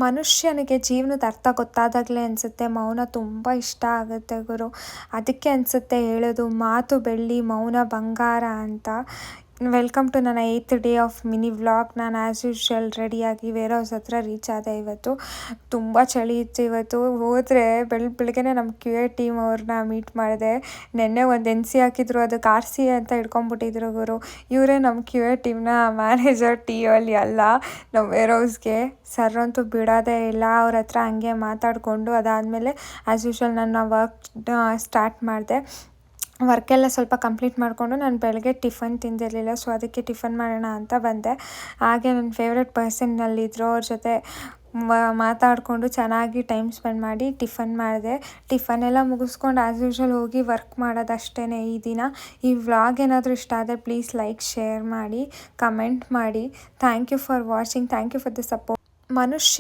ಮನುಷ್ಯನಿಗೆ ಜೀವನದ ಅರ್ಥ ಗೊತ್ತಾದಾಗಲೇ ಅನಿಸುತ್ತೆ ಮೌನ ತುಂಬ ಇಷ್ಟ ಆಗುತ್ತೆ ಗುರು. ಅದಕ್ಕೆ ಅನಿಸುತ್ತೆ ಹೇಳೋದು, ಮಾತು ಬೆಳ್ಳಿ ಮೌನ ಬಂಗಾರ ಅಂತ. ವೆಲ್ಕಮ್ ಟು ನನ್ನ 8th day of mini vlog. ನಾನು ಆ್ಯಸ್ ಯೂಶ್ವಲ್ ರೆಡಿಯಾಗಿ ವೇರ್ ಹೌಸ್ ಹತ್ರ ರೀಚ್ ಆದೆ. ಇವತ್ತು ತುಂಬ ಚಳಿ ಇತ್ತು. ಇವತ್ತು ಹೋದರೆ ಬೆಳಗ್ಗೆನೇ ನಮ್ಮ ಕ್ಯೂ ಎ ಟೀಮ್ ಅವ್ರನ್ನ ಮೀಟ್ ಮಾಡಿದೆ. ನೆನ್ನೆ ಒಂದು NC ಹಾಕಿದ್ರು, ಅದಕ್ಕೆ RC ಅಂತ ಹಿಡ್ಕೊಂಡ್ಬಿಟ್ಟಿದ್ರು ಗುರು. ಇವರೇ ನಮ್ಮ ಕ್ಯೂ ಎ ಟೀಮ್ನ ಮ್ಯಾನೇಜರ್ TOL ಅಲ್ಲ, ನಮ್ಮ ವೇರ್ ಹೌಸ್ಗೆ. ಸರ್ ಅಂತೂ ಬಿಡೋದೇ ಇಲ್ಲ. ಅವ್ರ ಹತ್ರ ಹಂಗೆ ಮಾತಾಡಿಕೊಂಡು ಅದಾದಮೇಲೆ ಆ್ಯಸ್ ಯೂಶ್ವಲ್ ನನ್ನ ವರ್ಕ್ ಸ್ಟಾರ್ಟ್ ಮಾಡಿದೆ. ವರ್ಕೆಲ್ಲ ಸ್ವಲ್ಪ ಕಂಪ್ಲೀಟ್ ಮಾಡಿಕೊಂಡು ನಾನು ಬೆಳಗ್ಗೆ ಟಿಫನ್ ತಿಂದಿರಲಿಲ್ಲ, ಸೊ ಅದಕ್ಕೆ ಟಿಫನ್ ಮಾಡೋಣ ಅಂತ ಬಂದೆ. ಹಾಗೆ ನನ್ನ ಫೇವ್ರೆಟ್ ಪರ್ಸನ್ನಲ್ಲಿದ್ದರು, ಅವ್ರ ಜೊತೆ ಮಾತಾಡಿಕೊಂಡು ಚೆನ್ನಾಗಿ ಟೈಮ್ ಸ್ಪೆಂಡ್ ಮಾಡಿ ಟಿಫನ್ ಮಾಡಿದೆ. ಟಿಫನೆಲ್ಲ ಮುಗಿಸ್ಕೊಂಡು ಆ್ಯಸ್ ಯೂಶ್ವಲ್ ಹೋಗಿ ವರ್ಕ್ ಮಾಡೋದಷ್ಟೇ ಈ ದಿನ. ಈ ವ್ಲಾಗ್ ಏನಾದರೂ ಇಷ್ಟ ಆದರೆ ಪ್ಲೀಸ್ ಲೈಕ್, ಶೇರ್ ಮಾಡಿ, ಕಮೆಂಟ್ ಮಾಡಿ. Thank you for watching. Thank you for the support. ಮನುಷ್ಯ